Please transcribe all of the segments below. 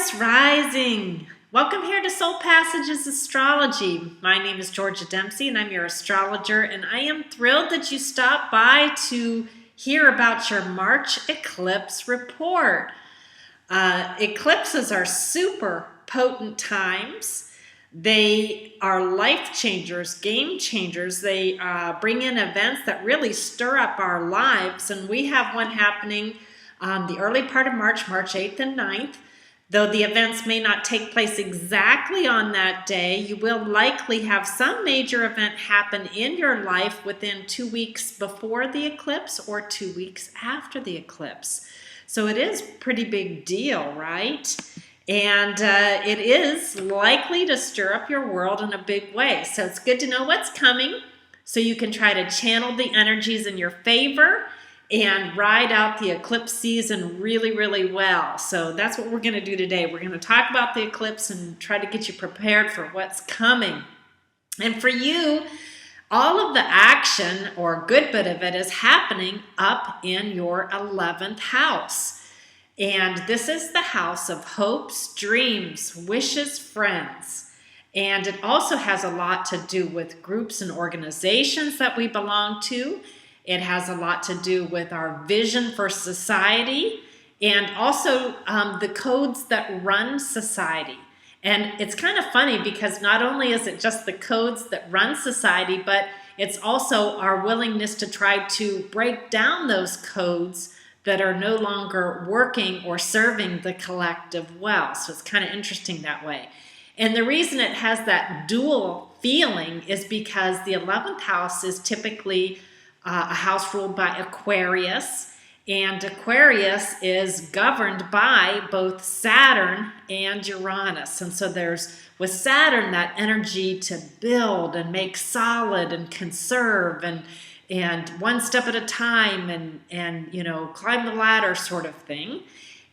Taurus Rising. Welcome here to Soul Passages Astrology. My name is Georgia Dempsey and I'm your astrologer, and I am thrilled that you stopped by to hear about your March eclipse report. Eclipses are super potent times. They are life changers, game changers. They bring in events that really stir up our lives, and we have one happening the early part of March, March 8th and 9th. Though the events may not take place exactly on that day, you will likely have some major event happen in your life within 2 weeks before the eclipse or 2 weeks after the eclipse. So it is a pretty big deal, right? And it is likely to stir up your world in a big way. So it's good to know what's coming so you can try to channel the energies in your favor and ride out the eclipse season really, really well. So that's what we're going to do today. We're going to talk about the eclipse and try to get you prepared for what's coming. And for you, all of the action, or a good bit of it, is happening up in your 11th house. And this is the house of hopes, dreams, wishes, friends. And it also has a lot to do with groups and organizations that we belong to. It has a lot to do with our vision for society, and also the codes that run society. And it's kind of funny because not only is it just the codes that run society, but it's also our willingness to try to break down those codes that are no longer working or serving the collective well. So it's kind of interesting that way. And the reason it has that dual feeling is because the 11th house is typically a house ruled by Aquarius, and Aquarius is governed by both Saturn and Uranus. And so there's, with Saturn, that energy to build and make solid and conserve and one step at a time and you know, climb the ladder sort of thing.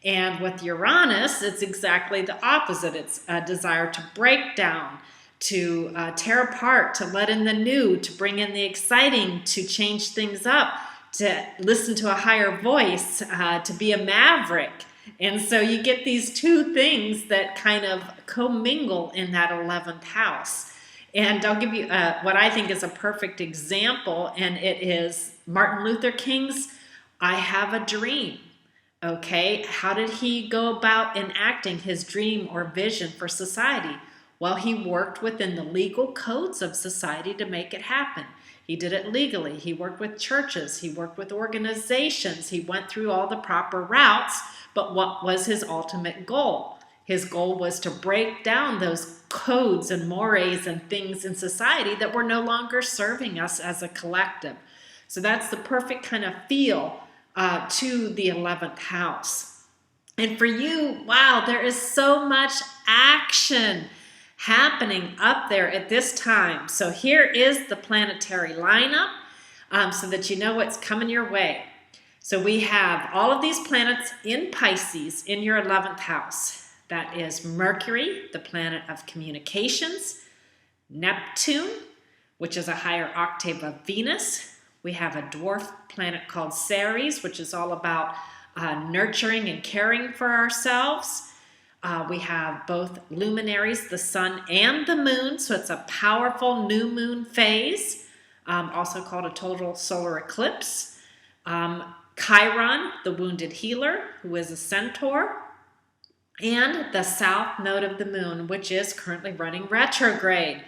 And with Uranus, it's exactly the opposite. It's a desire to break down, to tear apart, to let in the new, to bring in the exciting, to change things up, to listen to a higher voice, to be a maverick. And so you get these two things that kind of commingle in that 11th house. And I'll give you what I think is a perfect example, and it is Martin Luther King's I Have a Dream. Okay, how did he go about enacting his dream or vision for society? Well, he worked within the legal codes of society to make it happen. He did it legally. He worked with churches. He worked with organizations. He went through all the proper routes. But what was his ultimate goal? His goal was to break down those codes and mores and things in society that were no longer serving us as a collective. So that's the perfect kind of feel to the 11th house. And for you, wow, there is so much action happening up there at this time. So here is the planetary lineup so that you know what's coming your way. So we have all of these planets in Pisces in your 11th house. That is Mercury, the planet of communications, Neptune, which is a higher octave of Venus. We have a dwarf planet called Ceres, which is all about nurturing and caring for ourselves. We have both luminaries, the sun and the moon, so it's a powerful new moon phase, also called a total solar eclipse. Chiron, the wounded healer, who is a centaur, and the south node of the moon, which is currently running retrograde.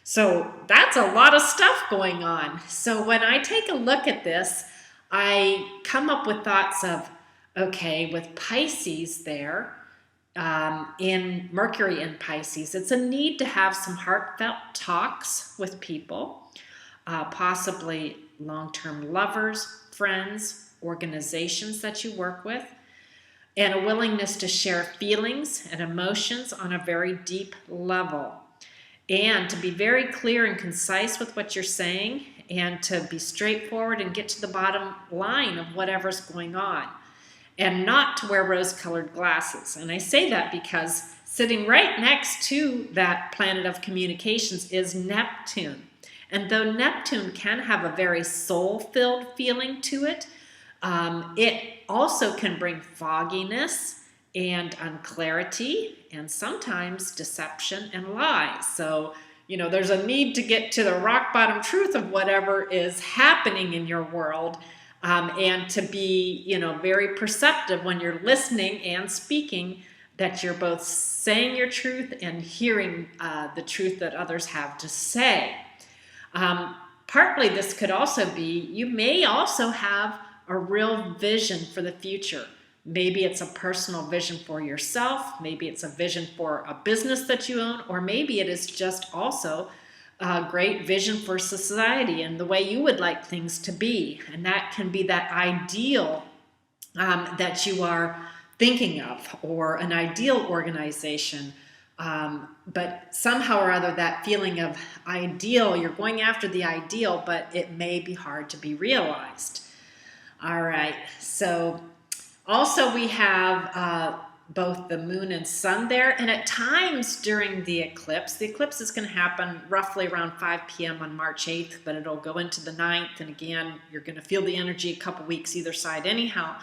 So that's a lot of stuff going on. So when I take a look at this, I come up with thoughts of, okay, with Pisces there, in Mercury in Pisces, it's a need to have some heartfelt talks with people, possibly long-term lovers, friends, organizations that you work with. and a willingness to share feelings and emotions on a very deep level, and to be very clear and concise with what you're saying, and to be straightforward and get to the bottom line of whatever's going on, and not to wear rose-colored glasses. And I say that because sitting right next to that planet of communications is Neptune. And though Neptune can have a very soul-filled feeling to it, it also can bring fogginess and unclarity and sometimes deception and lies. So, there's a need to get to the rock bottom truth of whatever is happening in your world, and to be, very perceptive when you're listening and speaking, that you're both saying your truth and hearing the truth that others have to say. Partly this could also be, you may also have a real vision for the future. Maybe it's a personal vision for yourself, maybe it's a vision for a business that you own, or maybe it is just also a great vision for society and the way you would like things to be. And that can be that ideal that you are thinking of, or an ideal organization. But somehow or other, that feeling of ideal, you're going after the ideal, but it may be hard to be realized. All right, so also we have both the moon and sun there, and at times during the eclipse is going to happen roughly around 5 p.m. on March 8th, but it'll go into the 9th, and again, you're going to feel the energy a couple weeks either side anyhow.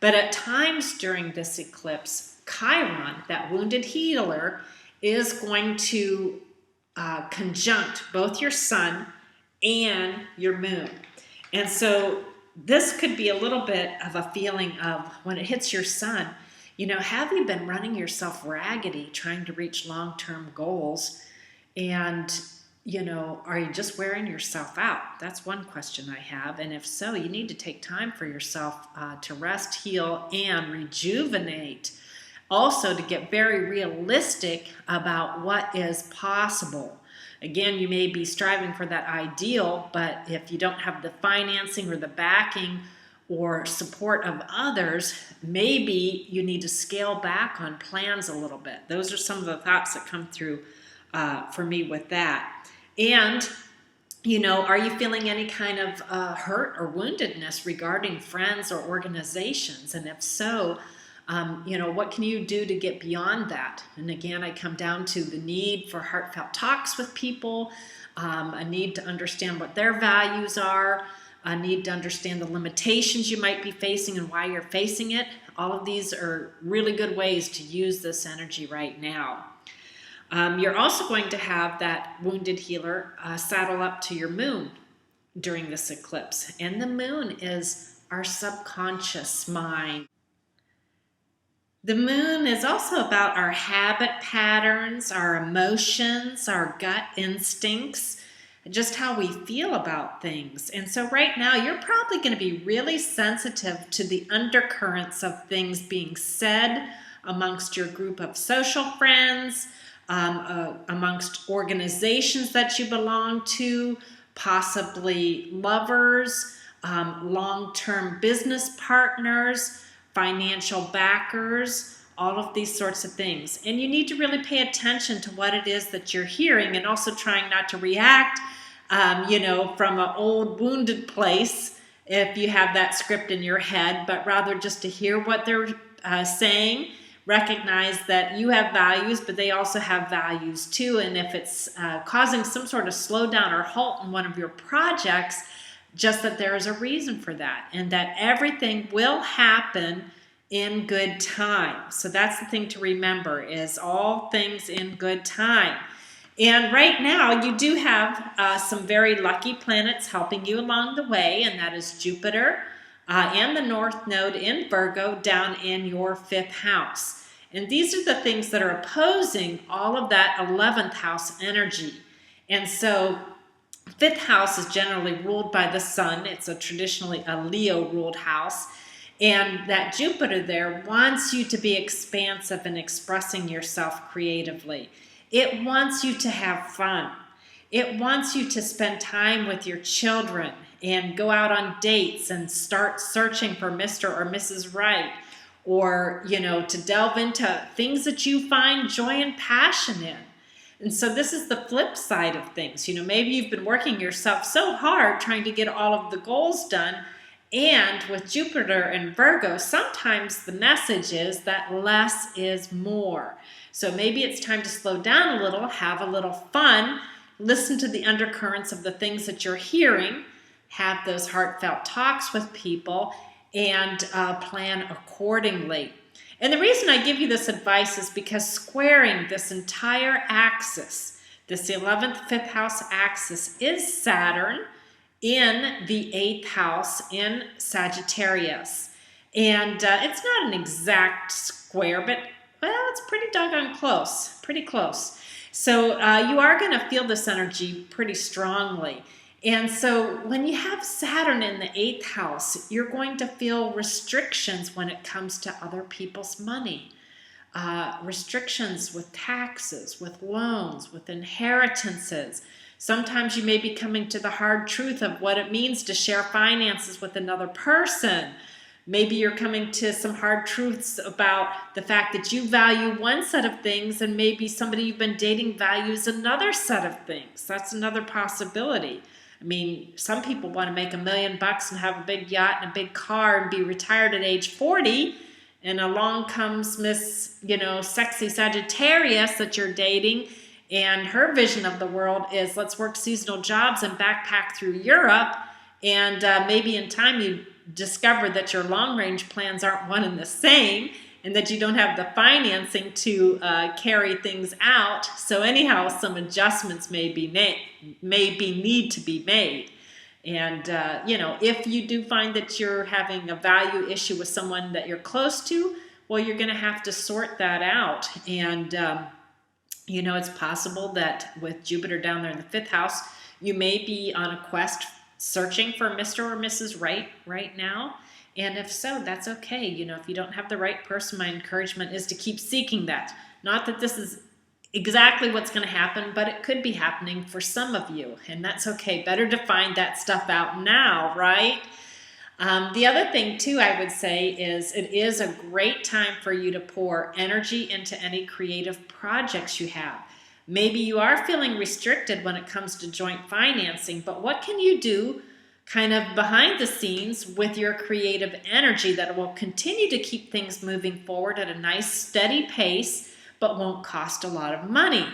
But at times during this eclipse, Chiron, that wounded healer, is going to conjunct both your sun and your moon. And so this could be a little bit of a feeling of, when it hits your sun, have you been running yourself raggedy trying to reach long-term goals? And, are you just wearing yourself out? That's one question I have. And if so, you need to take time for yourself to rest, heal, and rejuvenate. Also, to get very realistic about what is possible. Again, you may be striving for that ideal, but if you don't have the financing or the backing or support of others, maybe you need to scale back on plans a little bit. Those are some of the thoughts that come through for me with that. And, are you feeling any kind of hurt or woundedness regarding friends or organizations? And if so, what can you do to get beyond that? And again, I come down to the need for heartfelt talks with people, a need to understand what their values are, a need to understand the limitations you might be facing and why you're facing it. All of these are really good ways to use this energy right now. You're also going to have that wounded healer saddle up to your moon during this eclipse. And the moon is our subconscious mind. The moon is also about our habit patterns, our emotions, our gut instincts, just how we feel about things. And so right now, you're probably going to be really sensitive to the undercurrents of things being said amongst your group of social friends, amongst organizations that you belong to, possibly lovers, long-term business partners, financial backers, all of these sorts of things. And you need to really pay attention to what it is that you're hearing, and also trying not to react, from an old wounded place if you have that script in your head, but rather just to hear what they're saying, recognize that you have values, but they also have values too. And if it's causing some sort of slowdown or halt in one of your projects, just that there is a reason for that, and that everything will happen in good time. So that's the thing to remember, is all things in good time. And right now you do have some very lucky planets helping you along the way, and that is Jupiter and the North Node in Virgo down in your 5th house. And these are the things that are opposing all of that 11th house energy. And so 5th house is generally ruled by the sun. It's traditionally a Leo-ruled house. And that Jupiter there wants you to be expansive and expressing yourself creatively. It wants you to have fun. It wants you to spend time with your children and go out on dates and start searching for Mr. or Mrs. Right. or, to delve into things that you find joy and passion in. And so this is the flip side of things. Maybe you've been working yourself so hard trying to get all of the goals done. And with Jupiter and Virgo, sometimes the message is that less is more. So maybe it's time to slow down a little, have a little fun, listen to the undercurrents of the things that you're hearing, have those heartfelt talks with people, and plan accordingly. And the reason I give you this advice is because squaring this entire axis, this 11th, 5th house axis, is Saturn in the 8th house in Sagittarius. And it's not an exact square, but, well, it's pretty doggone close, pretty close. So you are going to feel this energy pretty strongly. And so when you have Saturn in the 8th house, you're going to feel restrictions when it comes to other people's money. Restrictions with taxes, with loans, with inheritances. Sometimes you may be coming to the hard truth of what it means to share finances with another person. Maybe you're coming to some hard truths about the fact that you value one set of things and maybe somebody you've been dating values another set of things. That's another possibility. I mean, some people want to make $1 million and have a big yacht and a big car and be retired at age 40. And along comes Miss, sexy Sagittarius that you're dating. And her vision of the world is let's work seasonal jobs and backpack through Europe. And maybe in time you discover that your long-range plans aren't one and the same, and that you don't have the financing to carry things out. So anyhow, some adjustments need to be made. And, if you do find that you're having a value issue with someone that you're close to, well, you're going to have to sort that out. And, it's possible that with Jupiter down there in the 5th house, you may be on a quest searching for Mr. or Mrs. right now. And if so, that's okay. If you don't have the right person, my encouragement is to keep seeking that. Not that this is exactly what's going to happen, but it could be happening for some of you. And that's okay. Better to find that stuff out now, right? The other thing, too, I would say is it is a great time for you to pour energy into any creative projects you have. Maybe you are feeling restricted when it comes to joint financing, but what can you do kind of behind the scenes with your creative energy that will continue to keep things moving forward at a nice steady pace, but won't cost a lot of money?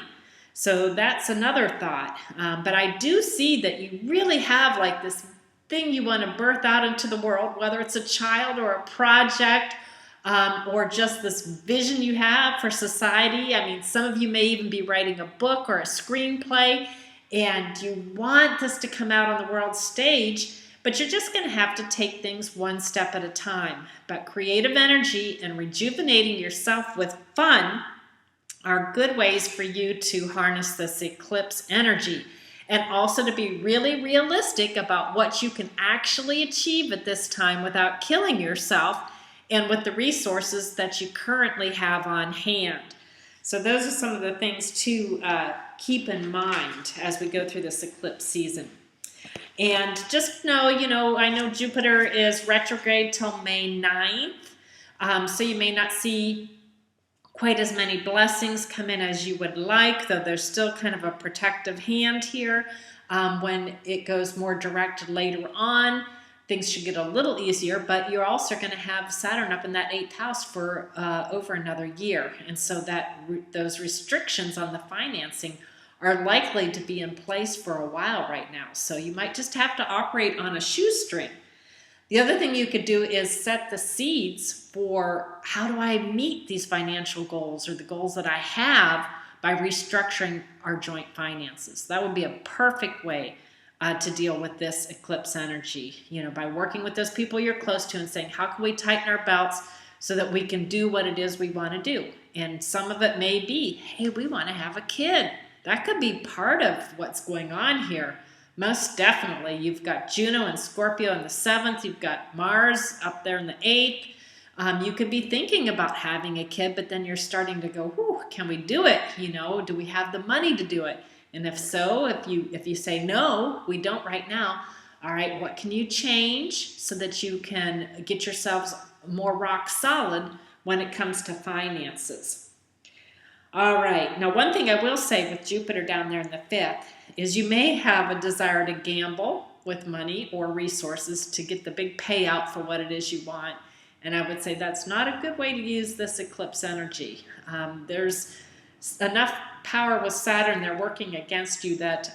So that's another thought. But I do see that you really have like this thing you want to birth out into the world, whether it's a child or a project, or just this vision you have for society. I mean, some of you may even be writing a book or a screenplay, and you want this to come out on the world stage, but you're just going to have to take things one step at a time. But creative energy and rejuvenating yourself with fun are good ways for you to harness this eclipse energy, and also to be really realistic about what you can actually achieve at this time without killing yourself and with the resources that you currently have on hand. So those are some of the things to keep in mind as we go through this eclipse season. And just know, I know Jupiter is retrograde till May 9th, so you may not see quite as many blessings come in as you would like, though there's still kind of a protective hand here. When it goes more direct later on, things should get a little easier, but you're also going to have Saturn up in that 8th house for over another year. And so that those restrictions on the financing are likely to be in place for a while right now. So you might just have to operate on a shoestring. The other thing you could do is set the seeds for how do I meet these financial goals or the goals that I have by restructuring our joint finances. That would be a perfect way to deal with this eclipse energy, by working with those people you're close to and saying, how can we tighten our belts so that we can do what it is we want to do? And some of it may be, hey, we want to have a kid. That could be part of what's going on here. Most definitely. You've got Juno and Scorpio in the 7th. You've got Mars up there in the 8th. You could be thinking about having a kid, but then you're starting to go, whew, can we do it? Do we have the money to do it? And if so, if you say, no, we don't right now, All right, what can you change so that you can get yourselves more rock solid when it comes to finances? All right, now one thing I will say with Jupiter down there in the 5th is you may have a desire to gamble with money or resources to get the big payout for what it is you want. And I would say that's not a good way to use this eclipse energy. There's enough power with Saturn there working against you that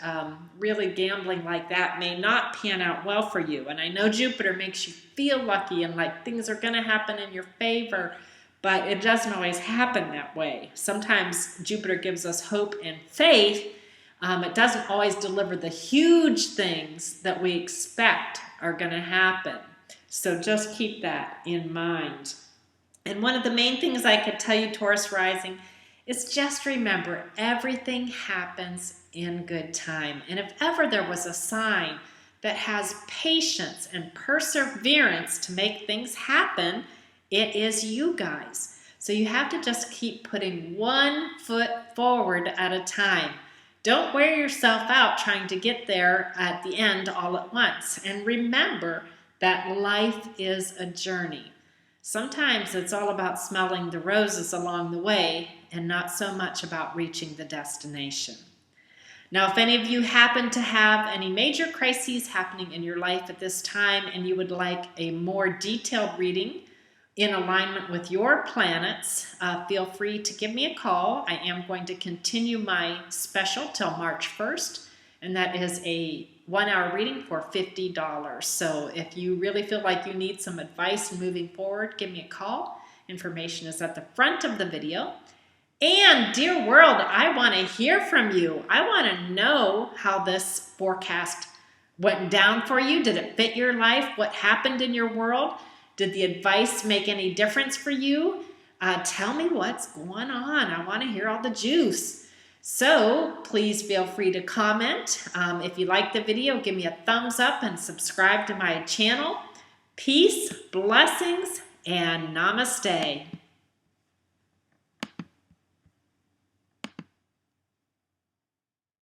really gambling like that may not pan out well for you. And I know Jupiter makes you feel lucky and like things are going to happen in your favor, but it doesn't always happen that way. Sometimes Jupiter gives us hope and faith. It doesn't always deliver the huge things that we expect are going to happen. So just keep that in mind. And one of the main things I could tell you, Taurus Rising, is just remember everything happens in good time. And if ever there was a sign that has patience and perseverance to make things happen, it is you guys. So you have to just keep putting one foot forward at a time. Don't wear yourself out trying to get there at the end all at once. And remember that life is a journey. Sometimes it's all about smelling the roses along the way and not so much about reaching the destination. Now, if any of you happen to have any major crises happening in your life at this time and you would like a more detailed reading in alignment with your planets, feel free to give me a call. I am going to continue my special till March 1st, and that is a 1-hour reading for $50. So if you really feel like you need some advice moving forward, give me a call. Information is at the front of the video. And dear world, I want to hear from you. I want to know how this forecast went down for you. Did it fit your life? What happened in your world? Did the advice make any difference for you? Tell me what's going on. I want to hear all the juice. So please feel free to comment. If you like the video, give me a thumbs up and subscribe to my channel. Peace, blessings, and namaste.